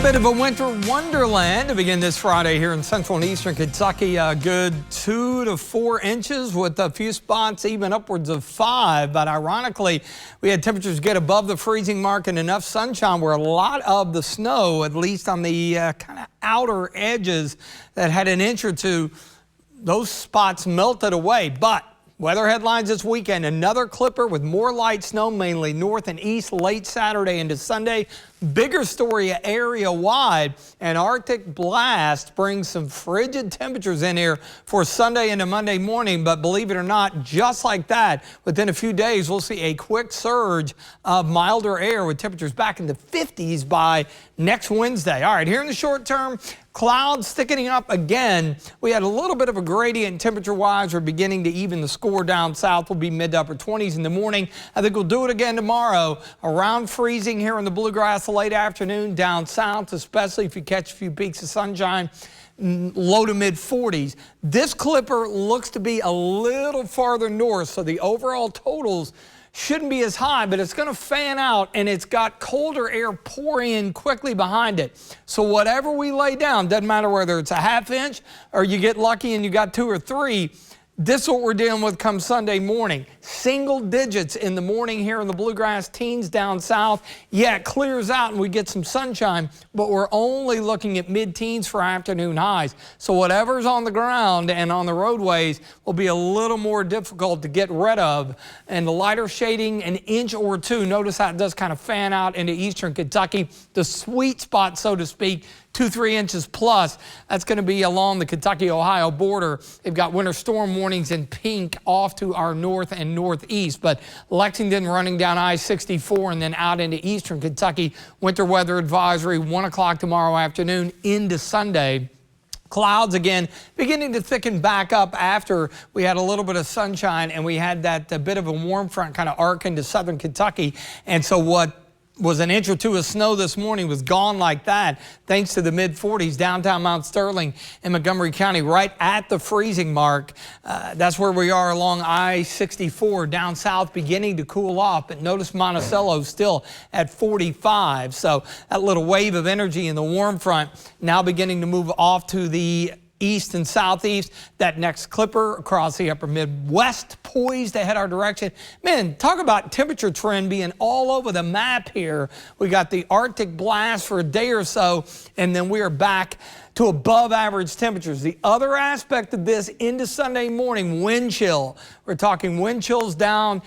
Bit of a winter wonderland to begin this Friday here in central and eastern Kentucky. A good 2 to 4 inches with a few spots even upwards of 5. But ironically, we had temperatures get above the freezing mark and enough sunshine where a lot of the snow, at least on the kind of outer edges that had an inch or two, those spots melted away. But weather headlines this weekend, another clipper with more light snow, mainly north and east late Saturday into Sunday. Bigger story area-wide, an Arctic blast brings some frigid temperatures in here for Sunday into Monday morning. But believe it or not, just like that, within a few days, we'll see a quick surge of milder air with temperatures back in the 50s by next Wednesday. All right, here in the short term, clouds thickening up again. We had a little bit of a gradient temperature-wise. We're beginning to even the score down south. Will be mid to upper 20s in the morning. I think we'll do it again tomorrow. Around freezing here in the bluegrass late afternoon down south, especially if you catch a few peaks of sunshine. Low to mid 40s. This clipper looks to be a little farther north, so the overall totals shouldn't be as high, but it's going to fan out, and it's got colder air pouring in quickly behind it. So whatever we lay down, doesn't matter whether it's a half inch or you get lucky and you got 2 or 3, this is what we're dealing with come Sunday morning. Single digits in the morning here in the bluegrass, teens down south. Yeah, it clears out and we get some sunshine, but we're only looking at mid-teens for afternoon highs. So whatever's on the ground and on the roadways will be a little more difficult to get rid of. And the lighter shading, an inch or 2. Notice how it does kind of fan out into eastern Kentucky. The sweet spot, so to speak, 2-3 inches plus. That's going to be along the Kentucky-Ohio border. They've got winter storm warnings in pink off to our north and northeast. But Lexington running down I-64 and then out into eastern Kentucky. Winter weather advisory 1 o'clock tomorrow afternoon into Sunday. Clouds again beginning to thicken back up after we had a little bit of sunshine and we had that bit of a warm front kind of arc into southern Kentucky. And so what was an inch or 2 of snow this morning was gone like that, thanks to the mid-40s downtown Mount Sterling in Montgomery County, right at the freezing mark. That's where we are along I-64 down south, beginning to cool off. But notice Monticello still at 45. So that little wave of energy in the warm front now beginning to move off to the east and southeast. That next clipper across the upper Midwest poised to head our direction. Man, talk about temperature trend being all over the map here. We got the Arctic blast for a day or so, and then we are back to above average temperatures. The other aspect of this into Sunday morning, wind chill. We're talking wind chills down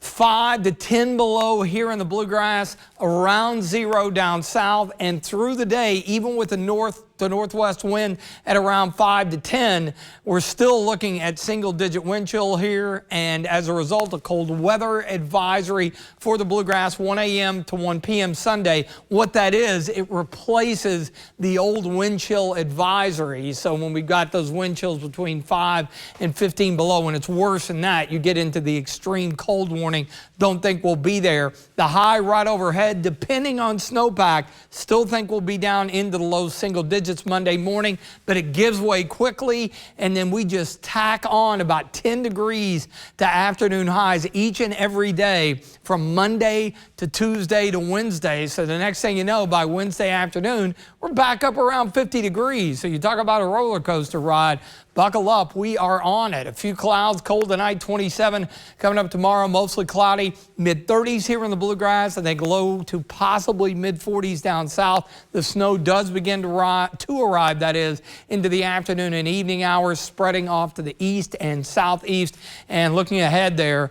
5 to 10 below here in the bluegrass, around 0 down south, and through the day, even with the north to northwest wind at around 5 to 10, we're still looking at single-digit wind chill here, and as a result, a cold weather advisory for the bluegrass 1 a.m. to 1 p.m. Sunday. What that is, it replaces the old wind chill advisory. So when we've got those wind chills between 5 and 15 below, when it's worse than that, you get into the extreme cold warning. Don't think we'll be there. The high right overhead, depending on snowpack, still think we'll be down into the low single digits Monday morning, but it gives way quickly, and then we just tack on about 10 degrees to afternoon highs each and every day from Monday to Tuesday to Wednesday. So the next thing you know, by Wednesday afternoon, we're back up around 50 degrees. So you talk about a roller coaster ride. Buckle up, we are on it. A few clouds, cold tonight, 27. Coming up tomorrow, mostly cloudy, mid-30s here in the bluegrass. I think low to possibly mid-40s down south. The snow does begin to arrive, that is, into the afternoon and evening hours, spreading off to the east and southeast. And looking ahead there,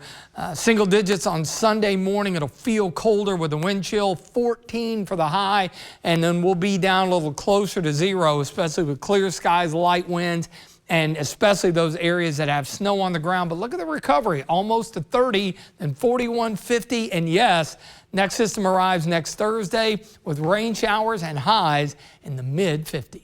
single digits on Sunday morning. It'll feel colder with the wind chill, 14 for the high, and then we'll be down a little closer to 0, especially with clear skies, light winds, and especially those areas that have snow on the ground. But look at the recovery, almost to 30 and 41, 50. And yes, next system arrives next Thursday with rain showers and highs in the mid-50s.